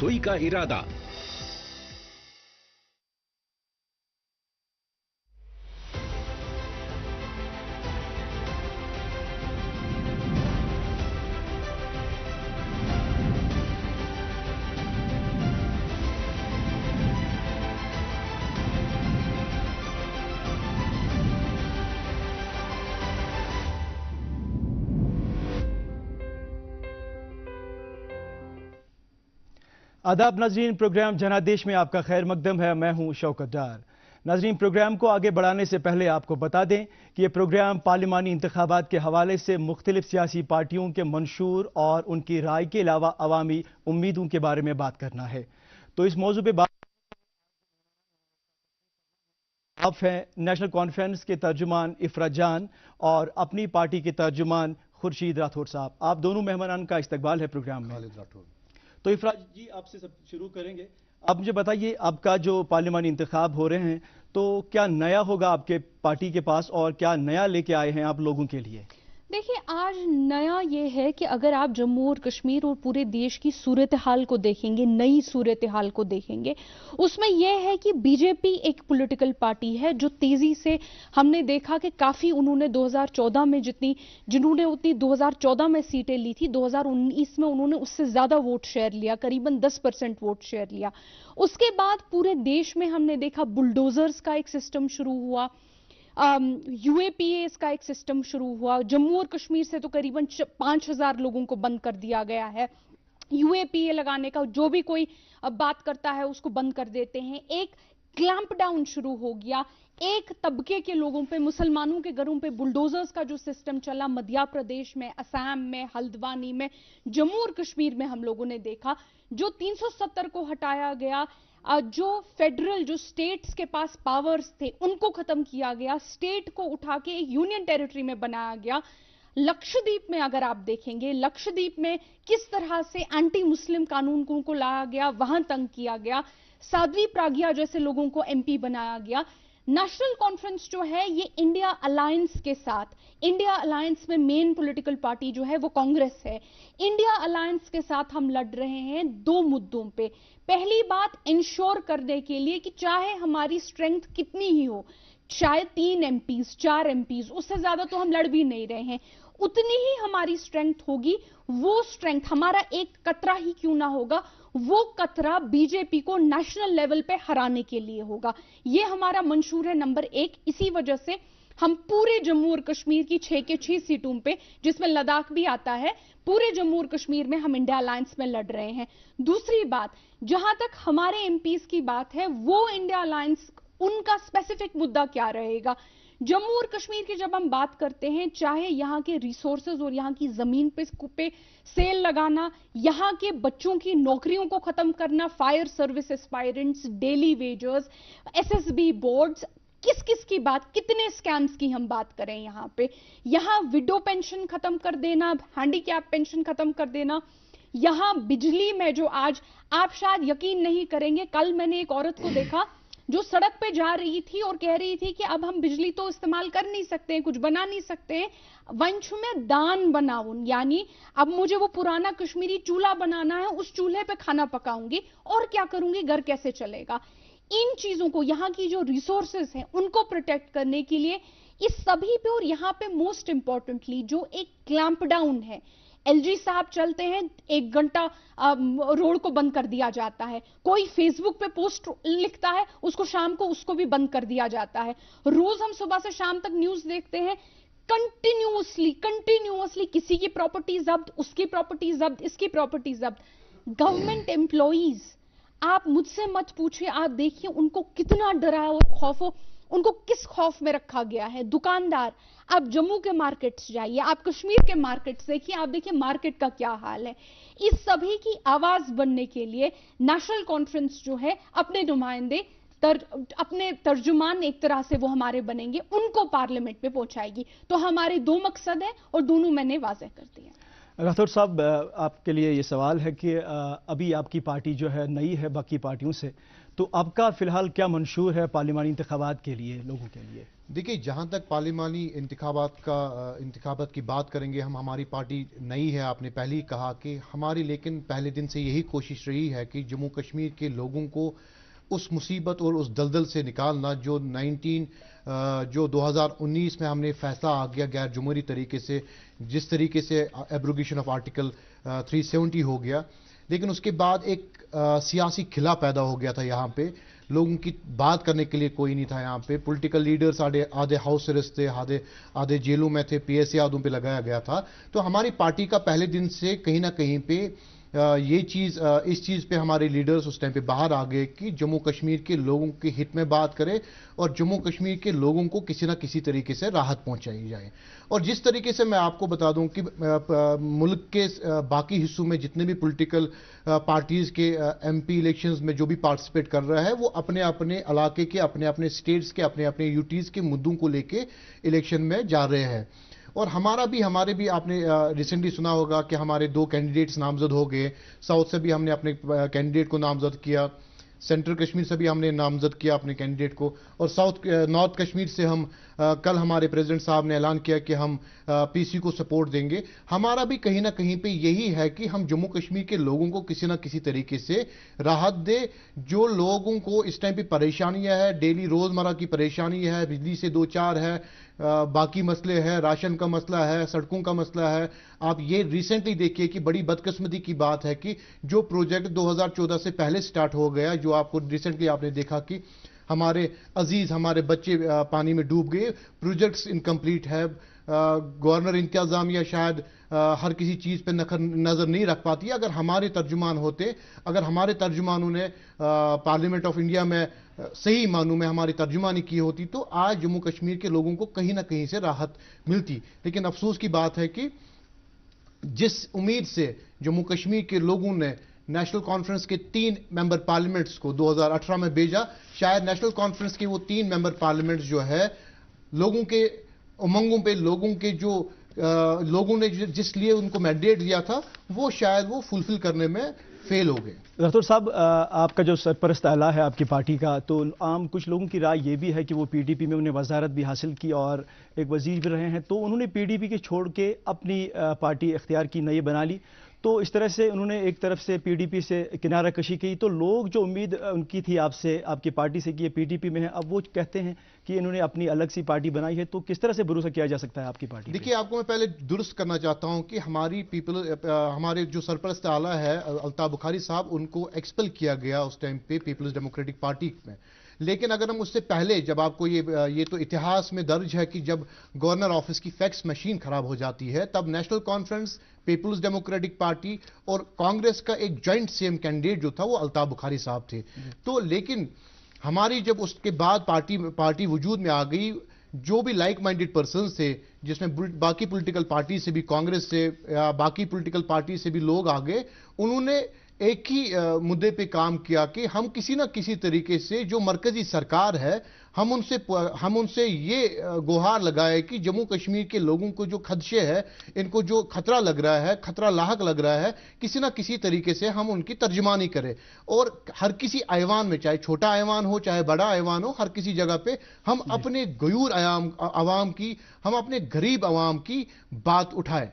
यकसोई का इरादा। आदाब नाजरीन, प्रोग्राम जनादेश में आपका खैर मकदम है। मैं हूं शौकत डार। नाजरीन, प्रोग्राम को आगे बढ़ाने से पहले आपको बता दें कि यह प्रोग्राम पार्लिमानी इंतखाबात के हवाले से मुख्तलिफ सियासी पार्टियों के मंशूर और उनकी राय के अलावा अवामी उम्मीदों के बारे में बात करना है। तो इस मौजू पर बात आप हैं नेशनल कॉन्फ्रेंस के तर्जुमान इफरा जान और अपनी पार्टी के तर्जुमान खुर्शीद राठौर साहब। आप दोनों मेहमानान का इस्तकबाल है प्रोग्राम में। तो इफराज जी, आपसे सब शुरू करेंगे। आप मुझे बताइए, आपका जो पार्लिमानी इंतखाब हो रहे हैं, तो क्या नया होगा आपके पार्टी के पास और क्या नया लेके आए हैं आप लोगों के लिए? देखिए, आज नया ये है कि अगर आप जम्मू और कश्मीर और पूरे देश की सूरत हाल को देखेंगे, नई सूरत हाल को देखेंगे, उसमें यह है कि बीजेपी एक पॉलिटिकल पार्टी है जो तेजी से हमने देखा कि काफी उन्होंने 2014 में जिन्होंने उतनी 2014 में सीटें ली थी, 2019 में उन्होंने उससे ज्यादा वोट शेयर लिया, करीबन 10% वोट शेयर लिया। उसके बाद पूरे देश में हमने देखा बुलडोजर्स का एक सिस्टम शुरू हुआ, यूएपीए का एक सिस्टम शुरू हुआ। जम्मू और कश्मीर से तो करीबन 5000 लोगों को बंद कर दिया गया है। यूएपीए लगाने का जो भी कोई बात करता है उसको बंद कर देते हैं। एक क्लैंप डाउन शुरू हो गया। एक तबके के लोगों पे, मुसलमानों के घरों पे बुलडोजर्स का जो सिस्टम चला मध्य प्रदेश में, असम में, हल्द्वानी में, जम्मू और कश्मीर में हम लोगों ने देखा। जो 370 को हटाया गया, जो फेडरल, जो स्टेट्स के पास पावर्स थे उनको खत्म किया गया, स्टेट को उठा के एक यूनियन टेरिटरी में बनाया गया। लक्षद्वीप में अगर आप देखेंगे, लक्षद्वीप में किस तरह से एंटी मुस्लिम कानून को लाया गया, वहां तंग किया गया। साध्वी प्राज्ञा जैसे लोगों को एमपी बनाया गया। नेशनल कॉन्फ्रेंस जो है ये इंडिया अलायंस के साथ, इंडिया अलायंस में मेन पॉलिटिकल पार्टी जो है वो कांग्रेस है। इंडिया अलायंस के साथ हम लड़ रहे हैं दो मुद्दों पे। पहली बात, इंश्योर करने के लिए कि चाहे हमारी स्ट्रेंथ कितनी ही हो, शायद 3 एमपीज 4 एमपीज, उससे ज्यादा तो हम लड़ भी नहीं रहे हैं, उतनी ही हमारी स्ट्रेंथ होगी। वो स्ट्रेंथ, हमारा एक कतरा ही क्यों ना होगा, वो कतरा बीजेपी को नेशनल लेवल पे हराने के लिए होगा। ये हमारा मंशूर है नंबर 1। इसी वजह से हम पूरे जम्मू और कश्मीर की 6 के 6 सीटों पे, जिसमें लद्दाख भी आता है, पूरे जम्मू और कश्मीर में हम इंडिया अलायंस में लड़ रहे हैं। दूसरी बात, जहां तक हमारे एमपीज की बात है, वो इंडिया अलायंस, उनका स्पेसिफिक मुद्दा क्या रहेगा। जम्मू और कश्मीर की जब हम बात करते हैं, चाहे यहां के रिसोर्सेज और यहां की जमीन पे सेल लगाना, यहां के बच्चों की नौकरियों को खत्म करना, fire service aspirants, daily wagers, SSB boards, किस किस की बात, कितने स्कैम्स की हम बात करें यहां पे। यहां विडो पेंशन खत्म कर देना, हैंडीकैप पेंशन खत्म कर देना। यहां बिजली में जो आज, आप शायद यकीन नहीं करेंगे, कल मैंने एक औरत को देखा जो सड़क पे जा रही थी और कह रही थी कि अब हम बिजली तो इस्तेमाल कर नहीं सकते हैं, कुछ बना नहीं सकते हैं, वंश में दान बनाऊं, यानी अब मुझे वो पुराना कश्मीरी चूल्हा बनाना है, उस चूल्हे पे खाना पकाऊंगी और क्या करूंगी, घर कैसे चलेगा। इन चीजों को, यहाँ की जो रिसोर्सेज हैं उनको प्रोटेक्ट करने के लिए इस सभी पे, और यहाँ पे मोस्ट इंपॉर्टेंटली जो एक क्लैंप डाउन है, एलजी साहब चलते हैं, 1 घंटा रोड को बंद कर दिया जाता है। कोई फेसबुक पे पोस्ट लिखता है, उसको शाम को उसको भी बंद कर दिया जाता है। रोज हम सुबह से शाम तक न्यूज देखते हैं, कंटिन्यूअसली किसी की प्रॉपर्टी जब्त, उसकी प्रॉपर्टी जब्त, इसकी प्रॉपर्टी जब्त। गवर्नमेंट एम्प्लॉइज, आप मुझसे मत पूछिए, आप देखिए उनको कितना डरा और खौफ, उनको किस खौफ में रखा गया है। दुकानदार, आप जम्मू के मार्केट्स जाइए, आप कश्मीर के मार्केट्स देखिए, आप देखिए मार्केट का क्या हाल है। इस सभी की आवाज बनने के लिए नेशनल कॉन्फ्रेंस जो है अपने नुमाइंदे, अपने तर्जुमान एक तरह से वो हमारे बनेंगे, उनको पार्लियामेंट में पहुंचाएगी। तो हमारे 2 मकसद हैं और दोनों मैंने वाज़ेह कर दिए। राठौर साहब, आपके लिए ये सवाल है कि अभी आपकी पार्टी जो है नई है बाकी पार्टियों से, तो आपका फिलहाल क्या मंशूर है पार्लिमानी इंतखाबात के लिए, लोगों के लिए? देखिए, जहाँ तक पार्लिमानी इंतखाबात की बात करेंगे, हम हमारी पार्टी नई है, आपने पहले ही कहा कि हमारी, लेकिन पहले दिन से यही कोशिश रही है कि जम्मू कश्मीर के लोगों को उस मुसीबत और उस दलदल से निकालना जो 2019 में हमने फैसला आ गया गैर जुमहूरी तरीके से, जिस तरीके से एब्रोगेशन ऑफ आर्टिकल 370 हो गया। लेकिन उसके बाद एक सियासी खिला पैदा हो गया था यहाँ पे, लोगों की बात करने के लिए कोई नहीं था यहाँ पे। पॉलिटिकल लीडर्स आधे हाउस अरेस्ट थे, आधे जेलों में थे, पीएसए आदों पे लगाया गया था। तो हमारी पार्टी का पहले दिन से कहीं ना कहीं पे इस चीज़ पे हमारे लीडर्स उस टाइम पे बाहर आ गए कि जम्मू कश्मीर के लोगों के हित में बात करें और जम्मू कश्मीर के लोगों को किसी ना किसी तरीके से राहत पहुंचाई जाए। और जिस तरीके से मैं आपको बता दूं कि मुल्क के बाकी हिस्सों में जितने भी पॉलिटिकल पार्टीज के एमपी इलेक्शंस में जो भी पार्टिसिपेट कर रहा है, वो अपने अपने इलाके के, अपने अपने स्टेट्स के, अपने अपने यूटीज के मुद्दों को लेके इलेक्शन में जा रहे हैं। और हमारे भी आपने रिसेंटली सुना होगा कि हमारे 2 कैंडिडेट्स नामजद हो गए। साउथ से भी हमने अपने कैंडिडेट को नामजद किया, सेंट्रल कश्मीर से भी हमने नामजद किया अपने कैंडिडेट को, और नॉर्थ कश्मीर से हम कल हमारे प्रेसिडेंट साहब ने ऐलान किया कि हम पीसी को सपोर्ट देंगे। हमारा भी कहीं ना कहीं पे यही है कि हम जम्मू कश्मीर के लोगों को किसी ना किसी तरीके से राहत दे। जो लोगों को इस टाइम पे परेशानियां है, डेली रोजमर्रा की परेशानी है, बिजली से 2-4 है, बाकी मसले हैं, राशन का मसला है, सड़कों का मसला है। आप ये रिसेंटली देखिए कि बड़ी बदकिस्मती की बात है कि जो प्रोजेक्ट 2014 से पहले स्टार्ट हो गया, जो आपको रिसेंटली आपने देखा कि हमारे हमारे बच्चे पानी में डूब गए, प्रोजेक्ट्स इनकम्प्लीट है। गवर्नर इंतजामिया शायद हर किसी चीज पे नजर नहीं रख पाती। अगर हमारे तर्जुमान होते, अगर हमारे तर्जुमानों ने पार्लियामेंट ऑफ इंडिया में सही मानों में हमारी तर्जुमानी की होती, तो आज जम्मू कश्मीर के लोगों को कहीं ना कहीं से राहत मिलती। लेकिन अफसोस की बात है कि जिस उम्मीद से जम्मू कश्मीर के लोगों ने नेशनल कॉन्फ्रेंस के 3 मेंबर पार्लियामेंट्स को 2018 में भेजा, शायद नेशनल कॉन्फ्रेंस के वो 3 मेंबर पार्लियामेंट्स जो है लोगों के उमंगों पे, लोगों के जो लोगों ने जिस लिए उनको मैंडेट दिया था, वो शायद वो फुलफिल करने में फेल हो गए। राठौर साहब, आपका जो सरपरस्त आला है आपकी पार्टी का, तो आम कुछ लोगों की राय ये भी है कि वो पीडीपी में उन्हें वजारत भी हासिल की और एक वजीर भी रहे हैं, तो उन्होंने पीडीपी के छोड़ के अपनी पार्टी इख्तियार की, नई बना ली। तो इस तरह से उन्होंने एक तरफ से पीडीपी से किनारा कशी की। तो लोग जो उम्मीद उनकी थी आपसे, आपकी पार्टी से कि ये पीडीपी में है, अब वो कहते हैं कि इन्होंने अपनी अलग सी पार्टी बनाई है। तो किस तरह से भरोसा किया जा सकता है आपकी पार्टी? देखिए, आपको मैं पहले दुरुस्त करना चाहता हूं कि हमारे जो सरपरस्त आला है अल्ताफ बुखारी साहब, उनको एक्सपेल किया गया उस टाइम पे पीपल्स डेमोक्रेटिक पार्टी में। लेकिन अगर हम उससे पहले, जब आपको ये तो इतिहास में दर्ज है कि जब गवर्नर ऑफिस की फैक्स मशीन खराब हो जाती है, तब नेशनल कॉन्फ्रेंस, पीपल्स डेमोक्रेटिक पार्टी और कांग्रेस का एक जॉइंट सीएम कैंडिडेट जो था वो अल्ताफ बुखारी साहब थे। तो लेकिन हमारी जब उसके बाद पार्टी वजूद में आ गई, जो भी लाइक माइंडेड पर्सन थे, जिसमें बाकी पॉलिटिकल पार्टी से भी, कांग्रेस से या बाकी पॉलिटिकल पार्टी से भी लोग आ गए, उन्होंने एक ही मुद्दे पे काम किया कि हम किसी ना किसी तरीके से जो मरकजी सरकार है, हम उनसे ये गुहार लगाए कि जम्मू कश्मीर के लोगों को जो खदशे है, इनको जो खतरा लग रहा है, खतरा लाहक लग रहा है, किसी ना किसी तरीके से हम उनकी तर्जुमानी करें। और हर किसी ऐवान में, चाहे छोटा ऐवान हो चाहे बड़ा ऐवान हो, हर किसी जगह पे हम अपने गयूर आवाम की, हम अपने गरीब आवाम की बात उठाएं।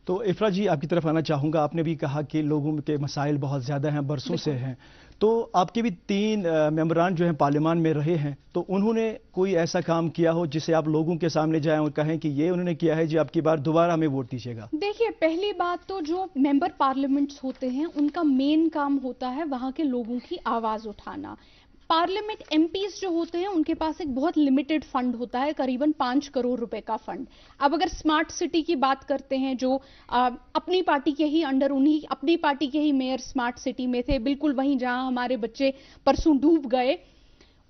तो इफ्रा जी, आपकी तरफ आना चाहूँगा। आपने भी कहा कि लोगों के मसाइल बहुत ज़्यादा हैं, बरसों से हैं। तो आपके भी 3 मेंबरान जो हैं पार्लियामान में रहे हैं, तो उन्होंने कोई ऐसा काम किया हो जिसे आप लोगों के सामने जाएं और कहें कि ये उन्होंने किया है जी, आपकी बार दोबारा हमें वोट दीजिएगा? देखिए, पहली बात तो जो मेंबर पार्लियामेंट्स होते हैं, उनका मेन काम होता है वहां के लोगों की आवाज उठाना। पार्लियामेंट एमपीज जो होते हैं, उनके पास एक बहुत लिमिटेड फंड होता है, करीबन 5 करोड़ रुपए का फंड। अब अगर स्मार्ट सिटी की बात करते हैं, जो अपनी पार्टी के ही अंडर, उन्हीं अपनी पार्टी के ही मेयर स्मार्ट सिटी में थे, बिल्कुल वहीं जहां हमारे बच्चे परसों डूब गए,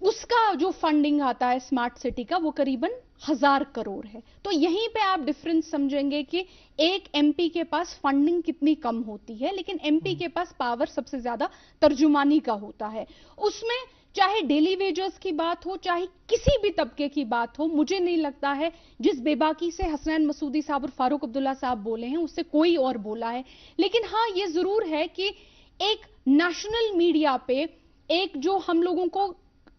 उसका जो फंडिंग आता है स्मार्ट सिटी का, वो करीबन 1000 करोड़ है। तो यहीं पे आप डिफरेंस समझेंगे कि एक एमपी के पास फंडिंग कितनी कम होती है, लेकिन एमपी के पास पावर सबसे ज्यादा तर्जुमानी का होता है। उसमें चाहे डेली वेजर्स की बात हो, चाहे किसी भी तबके की बात हो, मुझे नहीं लगता है जिस बेबाकी से हसनैन मसूदी साहब और फारूक अब्दुल्ला साहब बोले हैं उससे कोई और बोला है। लेकिन हाँ, ये जरूर है कि एक नेशनल मीडिया पे एक जो हम लोगों को,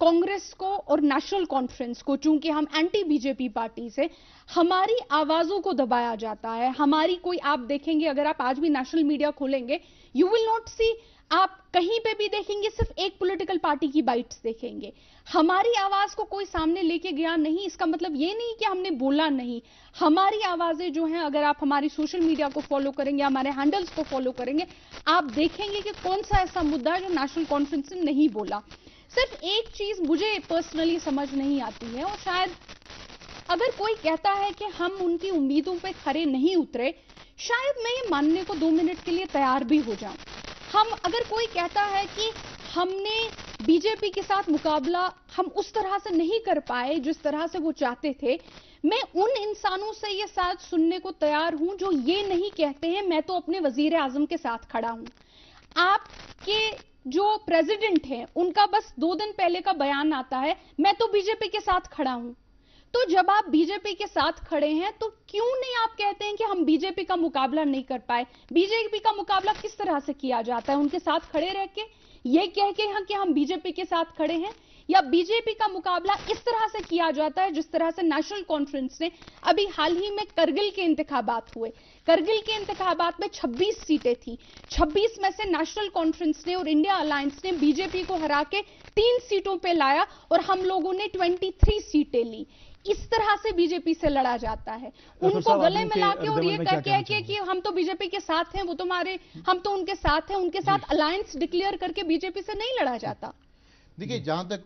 कांग्रेस को और नेशनल कॉन्फ्रेंस को, चूंकि हम एंटी बीजेपी पार्टी से, हमारी आवाजों को दबाया जाता है। हमारी कोई, आप देखेंगे अगर आप आज भी नेशनल मीडिया खोलेंगे, यू विल नॉट सी, आप कहीं पे भी देखेंगे सिर्फ एक पॉलिटिकल पार्टी की बाइट्स देखेंगे। हमारी आवाज को कोई सामने लेके गया नहीं। इसका मतलब ये नहीं कि हमने बोला नहीं। हमारी आवाजें जो हैं, अगर आप हमारी सोशल मीडिया को फॉलो करेंगे, हमारे हैंडल्स को फॉलो करेंगे, आप देखेंगे कि कौन सा ऐसा मुद्दा है जो नेशनल कॉन्फ्रेंस ने नहीं बोला। सिर्फ एक चीज मुझे पर्सनली समझ नहीं आती है, और शायद अगर कोई कहता है कि हम उनकी उम्मीदों पे खरे नहीं उतरे, शायद मैं ये मानने को 2 मिनट के लिए तैयार भी हो जाऊं। हम, अगर कोई कहता है कि हमने बीजेपी के साथ मुकाबला हम उस तरह से नहीं कर पाए जिस तरह से वो चाहते थे, मैं उन इंसानों से ये साथ सुनने को तैयार हूं जो ये नहीं कहते हैं मैं तो अपने वजीर आजम के साथ खड़ा हूं। आपके जो प्रेसिडेंट हैं उनका बस 2 दिन पहले का बयान आता है, मैं तो बीजेपी के साथ खड़ा हूं। तो जब आप बीजेपी के साथ खड़े हैं तो क्यों नहीं आप कहते हैं कि हम बीजेपी का मुकाबला नहीं कर पाए? बीजेपी का मुकाबला किस तरह से किया जाता है? उनके साथ खड़े रह के, ये कह के कि हम बीजेपी के साथ खड़े हैं, या बीजेपी का मुकाबला इस तरह से किया जाता है जिस तरह से नेशनल कॉन्फ्रेंस ने अभी हाल ही में करगिल के इंतखाबात हुए। करगिल के इंतखाबात में 26 सीटें थी, 26 में से नेशनल कॉन्फ्रेंस ने और इंडिया अलायंस ने बीजेपी को हरा के 3 सीटों पे लाया और हम लोगों ने 23 सीटें ली। इस तरह से बीजेपी से लड़ा जाता है, उनको गले मिला के और ये करके कि हम तो बीजेपी के साथ हैं, वो तुम्हारे, हम तो उनके साथ हैं, उनके साथ अलायंस डिक्लेयर करके बीजेपी से नहीं लड़ा जाता। देखिए, जहां तक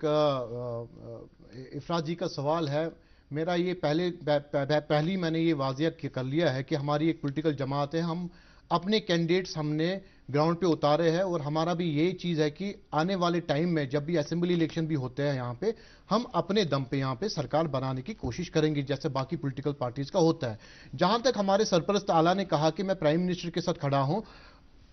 इफराज जी का सवाल है, मेरा ये पहली मैंने ये वाजिया कर लिया है कि हमारी एक पॉलिटिकल जमात है, हम अपने कैंडिडेट्स हमने ग्राउंड पे उतारे हैं, और हमारा भी यही चीज़ है कि आने वाले टाइम में जब भी असेंबली इलेक्शन भी होते हैं यहाँ पे, हम अपने दम पे यहाँ पे सरकार बनाने की कोशिश करेंगे जैसे बाकी पॉलिटिकल पार्टीज का होता है। जहां तक हमारे सरपरस्त आला ने कहा कि मैं प्राइम मिनिस्टर के साथ खड़ा हूं,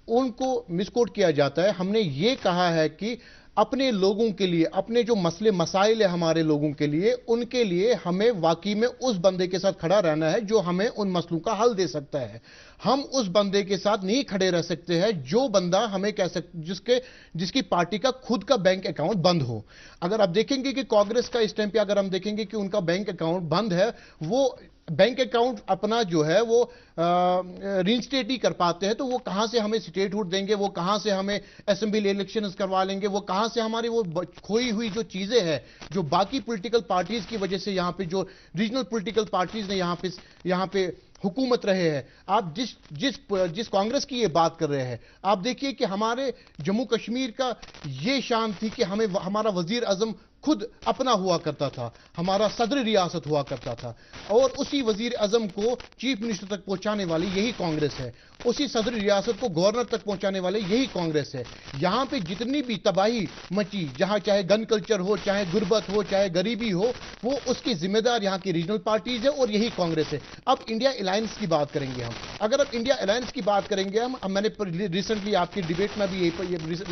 उनको मिसकोट किया जाता है। हमने ये कहा है कि अपने लोगों के लिए, अपने जो मसले मसाइल है हमारे लोगों के लिए, उनके लिए हमें वाकई में उस बंदे के साथ खड़ा रहना है जो हमें उन मसलों का हल दे सकता है। हम उस बंदे के साथ नहीं खड़े रह सकते हैं जो बंदा हमें जिसकी पार्टी का खुद का बैंक अकाउंट बंद हो। अगर आप देखेंगे कि कांग्रेस का इस टाइम पे अगर हम देखेंगे कि उनका बैंक अकाउंट बंद है, वो बैंक अकाउंट अपना जो है वो रीइंस्टेट ही कर पाते हैं, तो वो कहां से हमें स्टेटहुड देंगे, वो कहां से हमें असेंबली इलेक्शंस करवा लेंगे, वो कहां से हमारी वो खोई हुई जो चीजें हैं जो बाकी पॉलिटिकल पार्टीज की वजह से यहां पे जो रीजनल पॉलिटिकल पार्टीज ने यहां पे हुकूमत रहे हैं। आप जिस कांग्रेस की ये बात कर रहे हैं, आप देखिए कि हमारे जम्मू कश्मीर का ये शान थी कि हमें हमारा वजीर आजम खुद अपना हुआ करता था, हमारा सदर रियासत हुआ करता था, और उसी वजीर आजम को चीफ मिनिस्टर तक पहुंचाने वाली यही कांग्रेस है, उसी सदर रियासत को गवर्नर तक पहुंचाने वाले यही कांग्रेस है। यहां पे जितनी भी तबाही मची, जहां चाहे गन कल्चर हो, चाहे गुर्बत हो, चाहे गरीबी हो, वो उसकी जिम्मेदार यहां की रीजनल पार्टीज है और यही कांग्रेस है। अब इंडिया अलायंस की बात करेंगे हम, अगर अब इंडिया अलायंस की बात करेंगे हम, मैंने रिसेंटली आपकी डिबेट में भी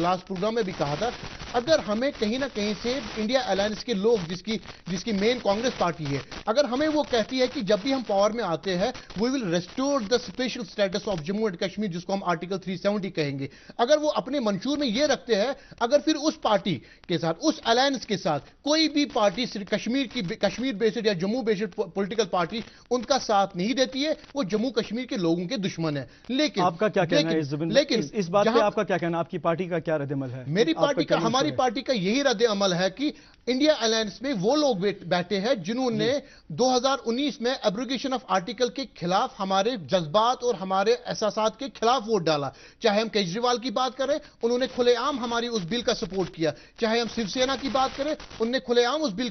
लास्ट प्रोग्राम में भी कहा था, अगर हमें कहीं ना कहीं से इंडिया अलायंस के लोग जिसकी मेन कांग्रेस पार्टी है, अगर हमें वो कहती है कि जब भी हम पावर में आते हैं we will restore the special status of Jammu and Kashmir, जिसको हम आर्टिकल 370 कहेंगे, अगर वो अपने मंशूर में ये रखते हैं, अगर फिर उस पार्टी के साथ, उस अलायंस के साथ कोई भी पार्टी कश्मीर बेस्ड या जम्मू बेस्ड पॉलिटिकल पार्टी उनका साथ नहीं देती है, वो जम्मू कश्मीर के लोगों के दुश्मन है। लेकिन आपका क्या कहना है लेकिन इस बात पे आपका क्या कहना, आपकी पार्टी का क्या रद्द-ए-अमल है? मेरी पार्टी का, हमारी पार्टी का यही रद्द-ए-अमल है कि इंडिया अलायंस में वो लोग बैठे हैं जिन्होंने 2019 में एब्रोगेशन ऑफ आर्टिकल के खिलाफ, हमारे जज्बात और हमारे एहसासात के खिलाफ वोट डाला। चाहे हम केजरीवाल की बात करें, उन्होंने खुलेआम हमारी उस बिल का सपोर्ट किया, चाहे हम शिवसेना की बात करें, उन्होंने खुलेआम उस बिल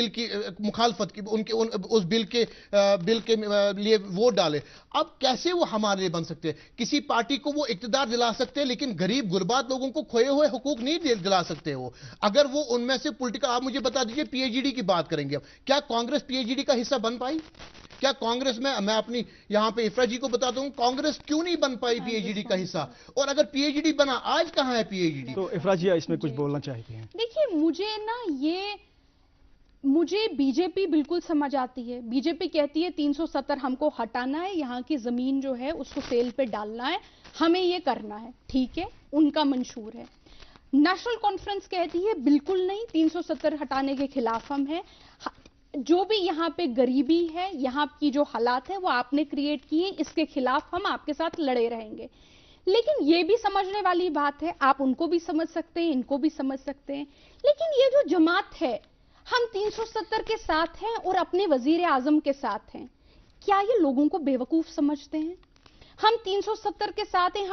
की मुखालफत की, उस बिल के लिए वोट डाले। अब कैसे वो हमारे लिए बन सकते हैं? किसी पार्टी को वो इक्तिदार दिला सकते हैं, लेकिन गरीब गुरबात लोगों को खोए हुए हुकूक नहीं दिला सकते हो। अगर वो उनमें से पॉलिटिकल, आप मुझे बता दीजिए, पीएचडी की बात करेंगे, अब क्या कांग्रेस पीएचडी का हिस्सा बन पाई? क्या कांग्रेस में, मैं अपनी यहां पे इफ्रा जी को बताता हूं, कांग्रेस क्यों नहीं बन पाई पीएचडी का हिस्सा? और अगर पीएचडी बना, आज कहां है पीएचडी? तो इफ्रा जी इसमें कुछ बोलना चाहती हैं? देखिए, मुझे बीजेपी बिल्कुल समझ आती है। बीजेपी कहती है 370 हमको हटाना है, यहाँ की जमीन जो है उसको सेल पे डालना है, हमें ये करना है। ठीक है, उनका मंशूर है। नेशनल कॉन्फ्रेंस कहती है बिल्कुल नहीं, 370 हटाने के खिलाफ हम हैं। जो भी यहाँ पे गरीबी है, यहाँ की जो हालात है वो आपने क्रिएट किए, इसके खिलाफ हम आपके साथ लड़े रहेंगे। लेकिन ये भी समझने वाली बात है, आप उनको भी समझ सकते हैं, इनको भी समझ सकते हैं, लेकिन ये जो जमात है, हम 370 के साथ हैं और अपने वजीर आजम के साथ हैं, क्या ये लोगों को बेवकूफ समझते हैं? हम 370 के साथ हैं,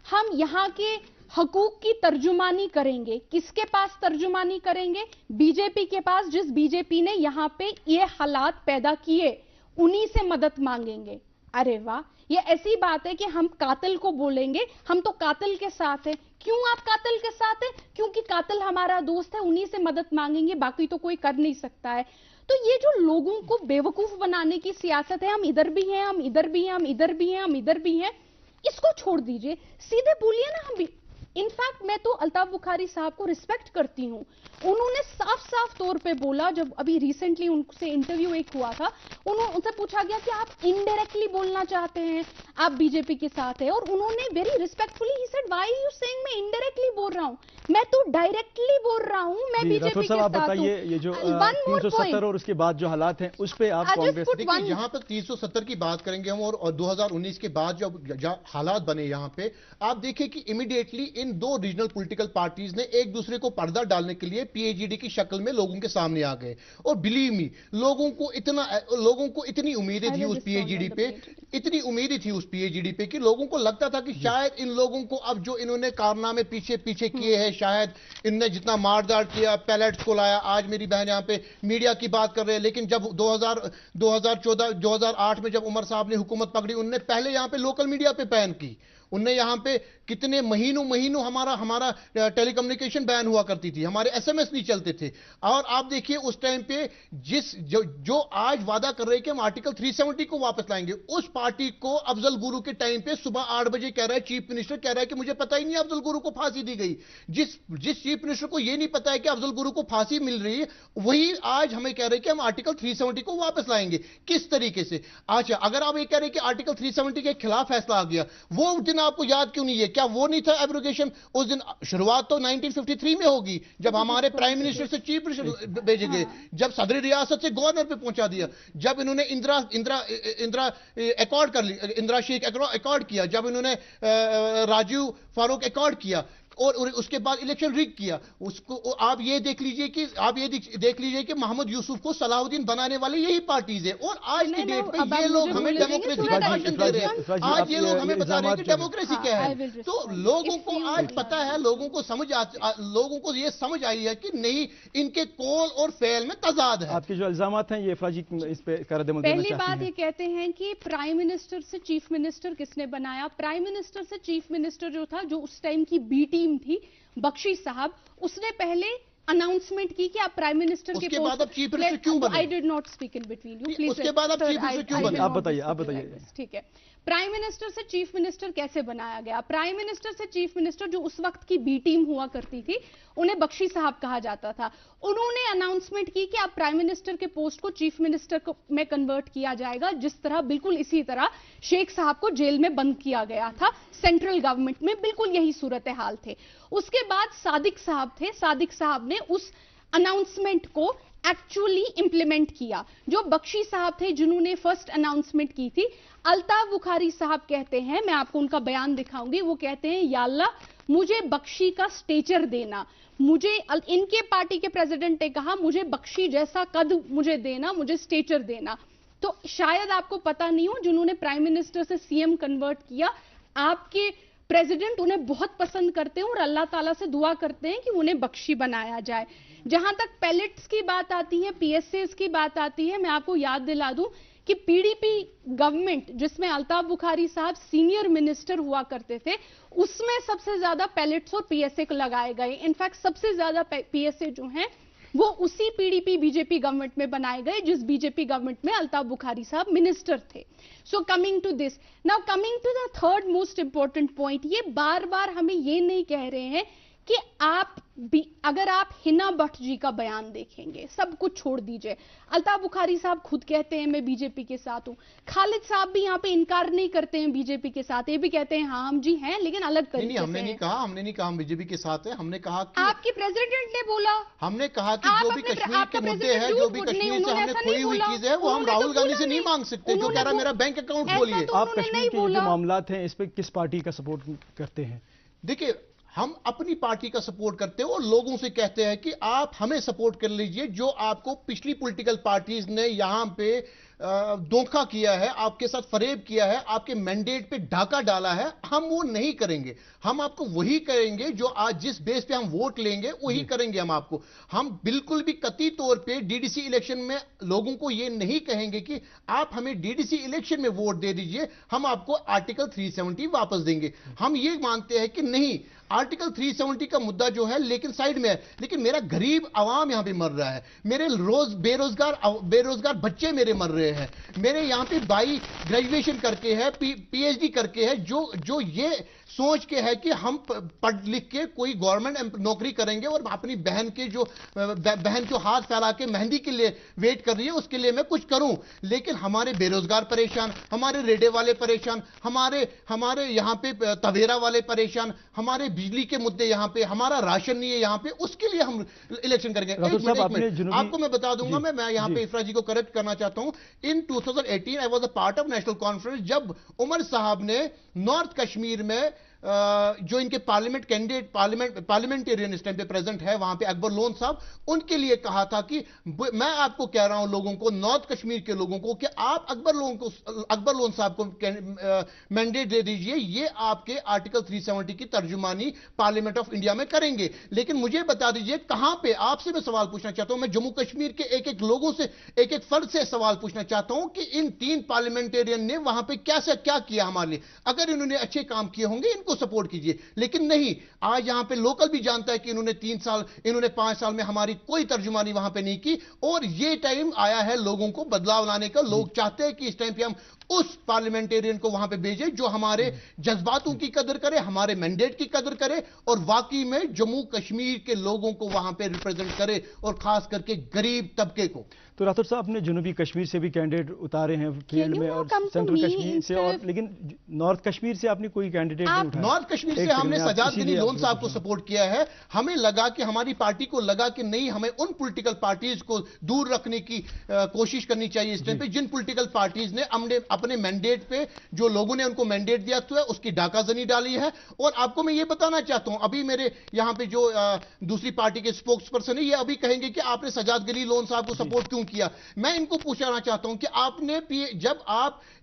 हम यहाँ के हकूक की तर्जुमानी करेंगे। किसके पास तर्जुमानी करेंगे? बीजेपी के पास, जिस बीजेपी ने यहाँ पे ये हालात पैदा किए, उन्हीं से मदद मांगेंगे। अरे वाह, ये ऐसी बात है कि हम कातिल को बोलेंगे हम तो कातिल के साथ हैं। क्यों आप कातिल के साथ हैं? क्योंकि कातिल हमारा दोस्त है, उन्हीं से मदद मांगेंगे, बाकी तो कोई कर नहीं सकता है। तो ये जो लोगों को बेवकूफ बनाने की सियासत है, हम इधर भी हैं, हम इधर भी हैं, हम इधर भी हैं, हम इधर भी हैं, इसको छोड़ दीजिए, सीधे बोलिए ना। हम इनफैक्ट मैं तो अल्ताफ बुखारी साहब को रिस्पेक्ट करती हूं, उन्होंने साफ साफ तौर पे बोला, जब अभी रिसेंटली उनसे इंटरव्यू एक हुआ था, उनसे पूछा गया कि आप इनडायरेक्टली बोलना चाहते हैं, आप बीजेपी के साथ हैं, और उन्होंने very respectfully he said why are you saying मैं इनडायरेक्टली बोल रहा हूं, मैं तो डायरेक्टली बोल रहा हूं, मैं बीजेपी के साथ हूं। आप बताइए, ये जो 370 और उसके बाद जो हालात हैं उस पे आप कांग्रेस, देखिए यहां पर 370 की बात करेंगे हम, और 2019 के बाद जो हालात बने यहां पे, आप देखिए कि इमीडिएटली इन दो रीजनल पॉलिटिकल पार्टीज ने एक दूसरे को पर्दा डालने के लिए पीएचडी की शक्ल में लोगों के सामने आ गए। और बिलीव मी, लोगों को इतनी उम्मीदें थी उस पीएचडी पे, इतनी उम्मीदें थी उस पीएचडी पे कि लोगों को लगता था कि शायद इन लोगों को अब जो इन्होंने कारनामे पीछे पीछे किए हैं, शायद इनने जितना मारदार किया, पैलेट्स को लाया, आज मेरी बहन यहां पे मीडिया की बात कर रहे हैं, लेकिन जब 2008 में जब उमर साहब ने हुकूमत पकड़ी, उनने पहले यहां पे लोकल मीडिया पे बैन की, उनने यहां पे कितने महीनों हमारा टेलीकम्युनिकेशन बैन हुआ करती थी, हमारे एसएमएस नहीं चलते थे। और आप देखिए उस टाइम पे जो आज वादा कर रहे हैं कि हम आर्टिकल 370 को वापस लाएंगे, उस पार्टी को अफजल गुरु के टाइम पे सुबह 8 बजे कह रहा है, चीफ मिनिस्टर कह रहा है कि मुझे पता ही नहीं अफजल गुरु को फांसी दी गई। जिस चीफ मिनिस्टर को यह नहीं पता है कि अफजल गुरु को फांसी मिल रही है, वही आज हमें कह रहे हैं कि हम आर्टिकल 370 को वापस लाएंगे। किस तरीके से? अच्छा, अगर आप ये कह रहे हैं कि आर्टिकल 370 के खिलाफ फैसला आ गया, वो दिन आपको याद क्यों नहीं है? क्या वो नहीं था एब्रोगेशन? उस दिन शुरुआत तो 1953 में होगी, जब हमारे प्राइम मिनिस्टर से चीफ मिनिस्टर भेजे गए, जब सदरी रियासत से गवर्नर पे पहुंचा दिया, जब इन्होंने इंदिरा अकॉर्ड कर ली, इंदिरा शेख अकॉर्ड किया, जब इन्होंने राजीव फारूक अकॉर्ड किया, और उसके बाद इलेक्शन रिग किया, उसको आप ये देख लीजिए कि मोहम्मद यूसुफ को सलाहुद्दीन बनाने वाले यही पार्टीज है। और आज की डेट पे ये लोग हमें डेमोक्रेसी का भाषण दे रहे हैं, आज ये लोग हमें बता रहे हैं कि डेमोक्रेसी क्या है। तो लोगों को आज पता है, लोगों को ये समझ आई है कि नहीं, इनके कौल और फेल में तजाद है। आपके जो इल्जामात हैं ये फराजी इस पे रद्द-ए-अमल देना चाहती हैं। पहली बात ये कहते हैं कि प्राइम मिनिस्टर से चीफ मिनिस्टर किसने बनाया? प्राइम मिनिस्टर से चीफ मिनिस्टर जो था, जो उस टाइम की बी टीम थी, बख्शी साहब, उसने पहले अनाउंसमेंट की कि आप प्राइम मिनिस्टर के पोस्ट, बाद अब चीफ मिनिस्टर क्यों बने? I did not speak in between you please. उसके बाद अब चीफ मिनिस्टर क्यों बने? आप बताइए। ठीक है, प्राइम मिनिस्टर से चीफ मिनिस्टर कैसे बनाया गया? प्राइम मिनिस्टर से चीफ मिनिस्टर जो उस वक्त की बी टीम हुआ करती थी, उन्हें बख्शी साहब कहा जाता था, उन्होंने अनाउंसमेंट की कि आप प्राइम मिनिस्टर के पोस्ट को चीफ मिनिस्टर में कन्वर्ट किया जाएगा, जिस तरह बिल्कुल इसी तरह शेख साहब को जेल में बंद किया गया था सेंट्रल गवर्नमेंट में, बिल्कुल यही सूरत हाल थे। उसके बाद सादिक साहब थे, सादिक साहब ने उस अनाउंसमेंट को एक्चुअली इंप्लीमेंट किया। जो बख्शी साहब थे जिन्होंने फर्स्ट अनाउंसमेंट की थी, अल्ताफ बुखारी साहब कहते हैं, मैं आपको उनका बयान दिखाऊंगी, वो कहते हैं या अल्लाह मुझे बख्शी का स्टेचर देना, मुझे, इनके पार्टी के प्रेसिडेंट ने कहा मुझे बख्शी जैसा कद मुझे देना, मुझे स्टेचर देना। तो शायद आपको पता नहीं हो, जिन्होंने प्राइम मिनिस्टर से सीएम कन्वर्ट किया, आपके प्रेसिडेंट उन्हें बहुत पसंद करते हैं और अल्लाह ताला से दुआ करते हैं कि उन्हें बख्शी बनाया जाए। जहां तक पैलेट्स की बात आती है, पीएसएस की बात आती है, मैं आपको याद दिला दूं कि पीडीपी गवर्नमेंट जिसमें अल्ताफ बुखारी साहब सीनियर मिनिस्टर हुआ करते थे, उसमें सबसे ज्यादा पैलेट्स और पीएसए को लगाए गए। इनफैक्ट सबसे ज्यादा पीएसए जो हैं वो उसी पीडीपी बीजेपी गवर्नमेंट में बनाए गए जिस बीजेपी गवर्नमेंट में अल्ताफ बुखारी साहब मिनिस्टर थे। So coming to this, now coming to the third most important point, ये बार बार हमें ये नहीं कह रहे हैं कि आप भी, अगर आप हिना भट्ट जी का बयान देखेंगे, सब कुछ छोड़ दीजिए, अल्ताफ बुखारी साहब खुद कहते हैं मैं बीजेपी के साथ हूं, खालिद साहब भी यहां पे इनकार नहीं करते हैं बीजेपी के साथ, ये भी कहते हैं हाँ हम जी हैं लेकिन अलग तरीके से। हमने नहीं कहा हम बीजेपी के साथ है। हमने कहा कि आपके प्रेसिडेंट ने बोला, हमने कहा कि जो भी कश्मीर के मुद्दे हैं, जो भी कश्मीर से हमने खोई हुई चीज है, वो हम राहुल गांधी से नहीं मांग सकते। जो कह रहा मेरा बैंक अकाउंट खोलिए। आप कश्मीर के जो मामला हैं इस पे किस पार्टी का सपोर्ट करते हैं? देखिए, हम अपनी पार्टी का सपोर्ट करते हैं और लोगों से कहते हैं कि आप हमें सपोर्ट कर लीजिए। जो आपको पिछली पॉलिटिकल पार्टीज ने यहां पे धोखा किया है, आपके साथ फरेब किया है, आपके मैंडेट पे डाका डाला है, हम वो नहीं करेंगे। हम आपको वही करेंगे जो आज जिस बेस पे हम वोट लेंगे वही करेंगे हम आपको। हम बिल्कुल भी कतई तौर पे डीडीसी इलेक्शन में लोगों को ये नहीं कहेंगे कि आप हमें डीडीसी इलेक्शन में वोट दे दीजिए, हम आपको आर्टिकल 370 वापस देंगे। हम ये मानते हैं कि नहीं, आर्टिकल 370 का मुद्दा जो है लेकिन साइड में है, लेकिन मेरा गरीब आवाम यहां पे मर रहा है, मेरे रोज बेरोजगार बच्चे मेरे मर रहे हैं, मेरे यहां पे भाई ग्रेजुएशन करके है, पीएचडी करके है, जो ये सोच के है कि हम पढ़ लिख के कोई गवर्नमेंट नौकरी करेंगे और अपनी बहन को हाथ फैला के मेहंदी के लिए वेट कर रही है, उसके लिए मैं कुछ करूं। लेकिन हमारे बेरोजगार परेशान, हमारे रेडे वाले परेशान, हमारे यहां पे तवेरा वाले परेशान, हमारे बिजली के मुद्दे यहां पे, हमारा राशन नहीं है यहां पे, उसके लिए हम इलेक्शन करेंगे। आपको मैं बता दूंगा, मैं यहां पे इफरा जी को करेक्ट करना चाहता हूं। इन 2018 I was a part of national conference, जब उमर साहब ने नॉर्थ कश्मीर में जो इनके पार्लियामेंट कैंडिडेट पार्लियामेंटेरियन इस टाइम पे प्रेजेंट है वहां पे, अकबर लोन साहब, उनके लिए कहा था कि मैं आपको कह रहा हूं लोगों को, नॉर्थ कश्मीर के लोगों को, कि आप अकबर लोन साहब को मैंडेट दे दीजिए, ये आपके आर्टिकल 370 की तर्जुमानी पार्लियामेंट ऑफ इंडिया में करेंगे। लेकिन मुझे बता दीजिए कहां पे, आपसे मैं सवाल पूछना चाहता हूं, मैं जम्मू कश्मीर के एक लोगों से, एक फर्द से सवाल पूछना चाहता हूं कि इन 3 पार्लियामेंटेरियन ने वहां पे क्या किया हमारे लिए। अगर इन्होंने अच्छे काम किए होंगे इनको सपोर्ट कीजिए, लेकिन नहीं। आज यहां पे लोकल भी जानता है कि इन्होंने 5 साल में हमारी कोई तर्जुमानी वहां पे नहीं की। और ये टाइम आया है लोगों को बदलाव लाने का। लोग चाहते हैं कि इस टाइम पे हम उस पार्लियामेंटेरियन को वहां पे भेजें जो हमारे जज्बातों की कदर करे, हमारे मैंडेट की कदर करे और वाकई में जम्मू कश्मीर के लोगों को वहां पे रिप्रेजेंट करे, और खास करके गरीब तबके को। तो राठौर साहब ने जनूबी कश्मीर से भी कैंडिडेट उतारे हैं फील्ड में, और सेंट्रल कश्मीर से, और लेकिन नॉर्थ कश्मीर से आपने कोई कैंडिडेट नहीं उठाया। नॉर्थ कश्मीर से हमने सजाद गनी लोन साहब को सपोर्ट किया है। हमें लगा कि हमारी पार्टी को लगा कि नहीं, हमें उन पॉलिटिकल पार्टीज को दूर रखने की कोशिश करनी चाहिए इस टाइम पे, जिन पॉलिटिकल पार्टीज ने अपने मैंडेट पे, जो लोगों ने उनको मैंडेट दिया तो है, उसकी डाकाजनी डाली है। और आपको मैं ये बताना चाहता हूं, अभी मेरे यहां पे जो दूसरी पार्टी के स्पोक्स पर्सन है, ये अभी कहेंगे कि आपने सजाद गनी लोन साहब को सपोर्ट क्यों किया। मैं इनको पूछना चाहता हूं कि आपने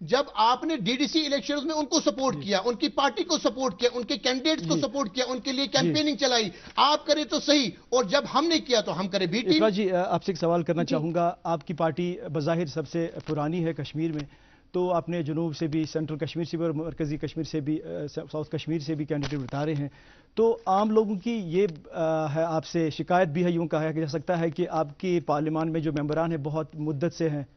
जब आपने डीडीसी इलेक्शंस में उनको सपोर्ट किया, उनकी पार्टी को सपोर्ट किया, उनके कैंडिडेट्स को सपोर्ट किया, उनके लिए कैंपेनिंग चलाई, आप करें तो सही, और जब हमने किया तो हम करें बी टीम। जी, आपसे एक सवाल करना चाहूंगा। आपकी पार्टी बज़ाहिर सबसे पुरानी है कश्मीर में, तो आपने जुनूब से भी, सेंट्रल कश्मीर से भी और मरकज़ी कश्मीर से भी, साउथ कश्मीर से भी कैंडिडेट उतारे हैं। तो आम लोगों की ये है, आपसे शिकायत भी है, यूं कहा जा सकता है कि आपकी पार्लियामान में जो मेंबरान हैं बहुत मुद्दत से हैं,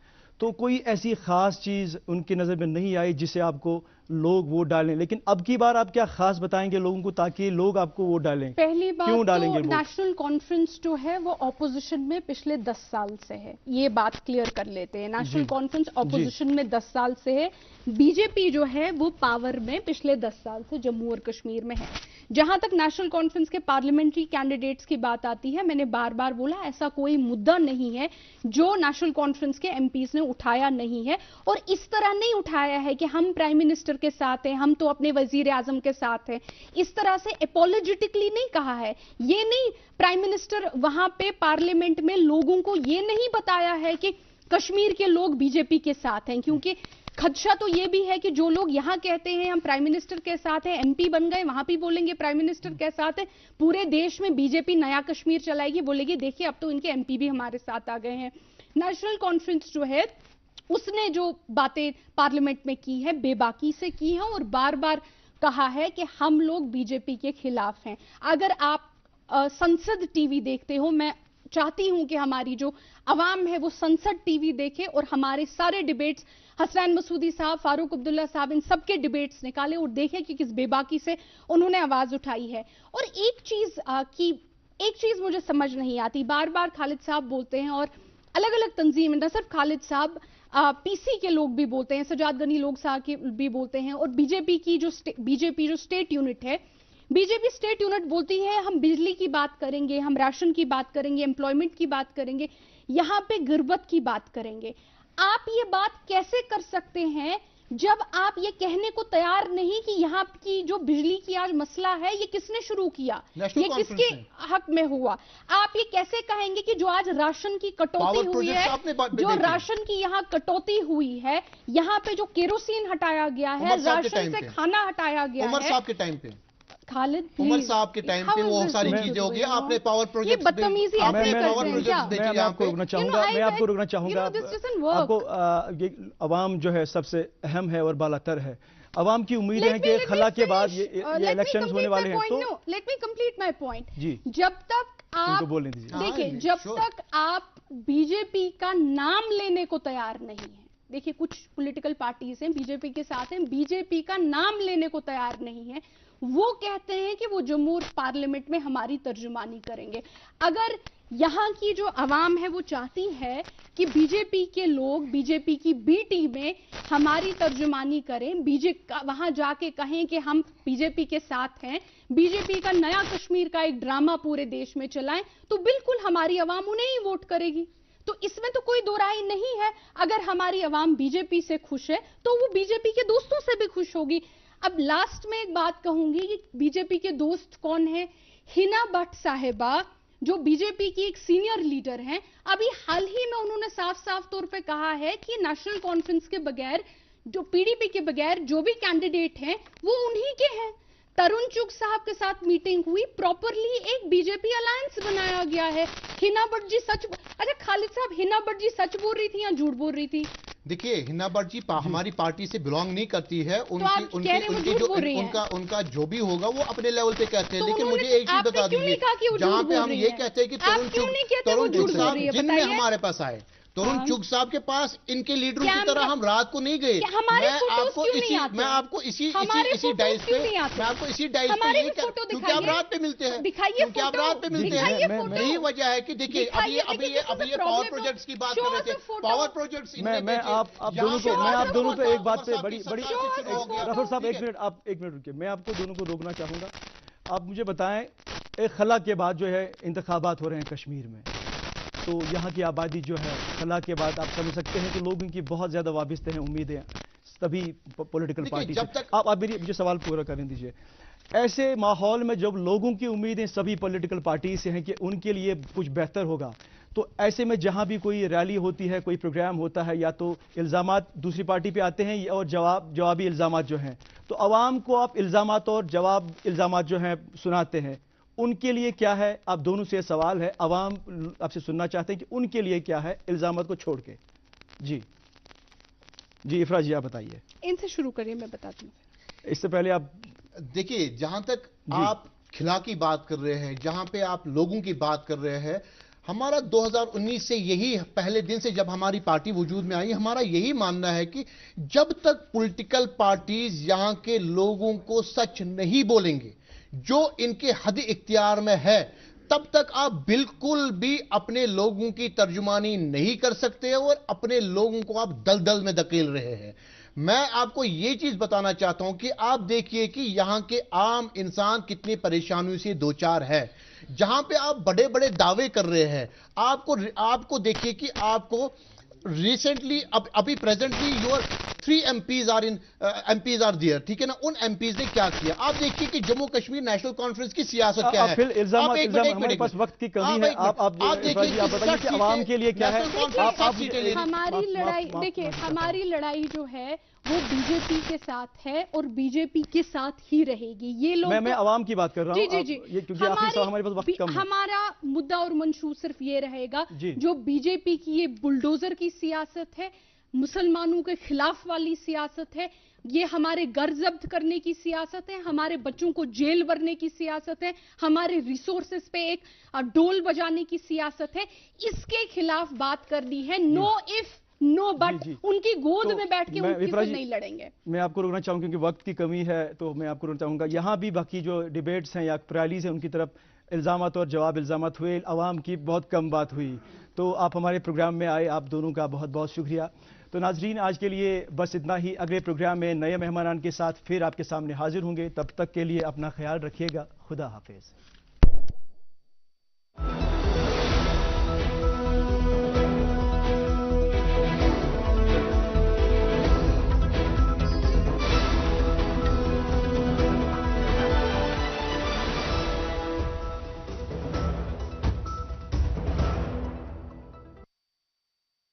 तो कोई ऐसी खास चीज़ उनकी नज़र में नहीं आई जिससे आपको लोग वोट डालें। लेकिन अब की बार आप क्या खास बताएंगे लोगों को ताकि लोग आपको वोट डालें? पहली बात क्यों डालेंगे तो नेशनल कॉन्फ्रेंस जो है वो ऑपोजिशन में पिछले 10 साल से है, ये बात क्लियर कर लेते हैं। नेशनल कॉन्फ्रेंस ऑपोजिशन में 10 साल से है, बीजेपी जो है वो पावर में पिछले 10 साल से जम्मू और कश्मीर में है। जहां तक नेशनल कॉन्फ्रेंस के पार्लियामेंट्री कैंडिडेट्स की बात आती है, मैंने बार बार बोला ऐसा कोई मुद्दा नहीं है जो नेशनल कॉन्फ्रेंस के एमपीज ने उठाया नहीं है, और इस तरह नहीं उठाया है कि हम प्राइम मिनिस्टर के साथ हैं, हम तो अपने वजीर आजम के साथ हैं, इस तरह से एपोलॉजिटिकली नहीं कहा है। ये नहीं, प्राइम मिनिस्टर वहां पे पार्लियामेंट में लोगों को ये नहीं बताया है कि कश्मीर के लोग बीजेपी के साथ हैं, क्योंकि खदशा तो ये भी है कि जो लोग यहां कहते हैं हम प्राइम मिनिस्टर के साथ हैं, एमपी बन गए, वहां भी बोलेंगे प्राइम मिनिस्टर के साथ है, पूरे देश में बीजेपी नया कश्मीर चलाएगी, बोलेगी देखिए अब तो इनके एमपी भी हमारे साथ आ गए हैं। नेशनल कॉन्फ्रेंस जो है उसने जो बातें पार्लियामेंट में की है बेबाकी से की है और बार बार कहा है कि हम लोग बीजेपी के खिलाफ हैं। अगर आप संसद टीवी देखते हो, मैं चाहती हूं कि हमारी जो अवाम है वो संसद टीवी देखे और हमारे सारे डिबेट्स, हसनैन मसूदी साहब, फारूक अब्दुल्ला साहब, इन सबके डिबेट्स निकाले और देखें कि किस बेबाकी से उन्होंने आवाज उठाई है। और एक चीज मुझे समझ नहीं आती, बार बार खालिद साहब बोलते हैं और अलग अलग तंजीम, न सिर्फ खालिद साहब, पीसी के लोग भी बोलते हैं, सजाद गनी लोग साहब के भी बोलते हैं, और बीजेपी जो स्टेट यूनिट है, बीजेपी स्टेट यूनिट बोलती है हम बिजली की बात करेंगे, हम राशन की बात करेंगे, एम्प्लॉयमेंट की बात करेंगे, यहां पे गुर्बत की बात करेंगे। आप ये बात कैसे कर सकते हैं जब आप ये कहने को तैयार नहीं कि यहाँ की जो बिजली की आज मसला है ये किसने शुरू किया, ये किसके हक में हुआ? आप ये कैसे कहेंगे कि जो आज राशन की कटौती हुई है, जो राशन की यहाँ कटौती हुई है, यहाँ पे जो केरोसिन हटाया गया है, राशन से खाना हटाया गया है, उमर साहब के टाइम पे, खालिद उमर साहब के टाइम पे वो सारी चीजें होगी। आपने पावर प्रोजेक्ट, बदतमीजी ऐसे करते हैं क्या? मैं आपको रोकना चाहूंगा, आपको ये अवाम जो है सबसे अहम है और बालातर है। अवाम की उम्मीद है कि खला के बाद ये इलेक्शंस होने वाले हैं। तो let me complete my point. जी, जब तक आप देखिए, जब तक आप बीजेपी का नाम लेने को तैयार नहीं है, देखिए कुछ पॉलिटिकल पार्टीज हैं बीजेपी के साथ हैं, बीजेपी का नाम लेने को तैयार नहीं है, वो कहते हैं कि वो जम्मू पार्लियामेंट में हमारी तर्जुमानी करेंगे। अगर यहाँ की जो अवाम है वो चाहती है कि बीजेपी के लोग बीजेपी की बी टीमें हमारी तर्जुमानी करें, वहां जाके कहें कि हम बीजेपी के साथ हैं, बीजेपी का नया कश्मीर का एक ड्रामा पूरे देश में चलाएं, तो बिल्कुल हमारी अवाम उन्हें ही वोट करेगी। तो इसमें तो कोई दो राय नहीं है। अगर हमारी अवाम बीजेपी से खुश है तो वो बीजेपी के दोस्तों से भी खुश होगी। अब लास्ट में एक बात कहूंगी कि बीजेपी के दोस्त कौन है? हिना भट्ट साहिबा, जो बीजेपी की एक सीनियर लीडर हैं, अभी हाल ही में उन्होंने साफ साफ तौर पे कहा है कि नेशनल कॉन्फ्रेंस के बगैर, जो पीडीपी के बगैर जो भी कैंडिडेट हैं वो उन्हीं के हैं। तरुण चुग साहब के साथ मीटिंग हुई, प्रॉपरली एक बीजेपी अलायंस बनाया गया है। हिना भट्ट जी अच्छा खालिद साहब, हिना भट्ट जी सच बोल रही थी या झूठ बोल रही थी? देखिए, हिना भट्ट जी हमारी पार्टी से बिलोंग नहीं करती है। उनका जो भी होगा वो अपने लेवल पे कहते हैं। लेकिन मुझे एक चीज बता दीजिए, जहां पे हम ये कहते हैं कि तरुण चुग साहब दिन में हमारे पास आए, तरुण चुग साहब के पास इनके लीडरों की तरह हम रात को नहीं गए। मैं आपको इसी डाइस पे क्योंकि आप रात पे मिलते हैं, क्योंकि आप रात पे मिलते हैं, यही वजह है कि देखिए अभी ये पावर प्रोजेक्ट्स की बात कर रहे थे, पावर प्रोजेक्ट्स। मैं आप दोनों को एक बात पे बड़ी राठौर साहब एक मिनट रुकिए, मैं आपको दोनों को रोकना चाहूंगा। आप मुझे बताएं, एक खला के बाद जो है इंतखाबात हो रहे हैं कश्मीर में, तो यहाँ की आबादी जो है खला के बाद आप समझ सकते हैं कि लोगों की बहुत ज्यादा वाबस्ते हैं उम्मीदें सभी पॉलिटिकल पार्टी से। आप मुझे सवाल पूरा करने दीजिए। ऐसे माहौल में जब लोगों की उम्मीदें सभी पॉलिटिकल पार्टी से हैं कि उनके लिए कुछ बेहतर होगा, तो ऐसे में जहां भी कोई रैली होती है, कोई प्रोग्राम होता है, या तो इल्जामात दूसरी पार्टी पे आते हैं और जवाबी इल्जामात जो हैं, तो आवाम को आप इल्जामात और जवाब इल्जामात जो हैं सुनाते हैं, उनके लिए क्या है? आप दोनों से सवाल है, आवाम आपसे सुनना चाहते हैं कि उनके लिए क्या है इल्जामात को छोड़ के। जी इफरा जी आप बताइए। इनसे शुरू करिए, मैं बताती हूँ। इससे पहले आप देखिए, जहां तक आप खिला की बात कर रहे हैं, जहां पे आप लोगों की बात कर रहे हैं, हमारा 2019 से यही पहले दिन से जब हमारी पार्टी वजूद में आई, हमारा यही मानना है कि जब तक पॉलिटिकल पार्टीज यहां के लोगों को सच नहीं बोलेंगे जो इनके हद इख्तियार में है, तब तक आप बिल्कुल भी अपने लोगों की तर्जुमानी नहीं कर सकते और अपने लोगों को आप दलदल में धकेल रहे हैं। मैं आपको यह चीज बताना चाहता हूं कि आप देखिए कि यहां के आम इंसान कितनी परेशानियों से दो चार है। जहां पे आप बड़े बड़े दावे कर रहे हैं, आपको देखिए कि आपको रिसेंटली अभी presently your 3 MPs are there, ठीक है ना? उन MPs ने क्या किया आप देखिए कि जम्मू कश्मीर नेशनल कॉन्फ्रेंस की सियासत क्या है। फिर हमारे पास वक्त की कमी है, आप बताइए कि आवाम के लिए क्या है। हमारी लड़ाई देखिए, हमारी लड़ाई जो है वो बीजेपी के साथ है और बीजेपी के साथ ही रहेगी। ये लोग मैं आवाम की बात कर रहा हूं। जी क्योंकि हमारे पास वक्त कम है। हमारा मुद्दा और मंशूर सिर्फ ये रहेगा, जो बीजेपी की ये बुलडोजर की सियासत है, मुसलमानों के खिलाफ वाली सियासत है, ये हमारे घर जब्त करने की सियासत है, हमारे बच्चों को जेल भरने की सियासत है, हमारे रिसोर्सेस पे एक डोल बजाने की सियासत है। इसके खिलाफ बात करनी है। No if no but. उनकी गोद में बैठ के उनकी से नहीं लड़ेंगे। मैं आपको रोकना चाहूंगा क्योंकि वक्त की कमी है, तो मैं आपको रोकना चाहूंगा। यहां भी बाकी जो डिबेट्स हैं या रैलीज हैं उनकी तरफ इल्जामात और जवाब इल्जामात हुए, अवाम की बहुत कम बात हुई। तो आप हमारे प्रोग्राम में आए, आप दोनों का बहुत बहुत शुक्रिया। तो नाजरीन, आज के लिए बस इतना ही। अगले प्रोग्राम में नए मेहमानान के साथ फिर आपके सामने हाजिर होंगे। तब तक के लिए अपना ख्याल रखिएगा। खुदा हाफिज।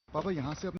पापा यहाँ से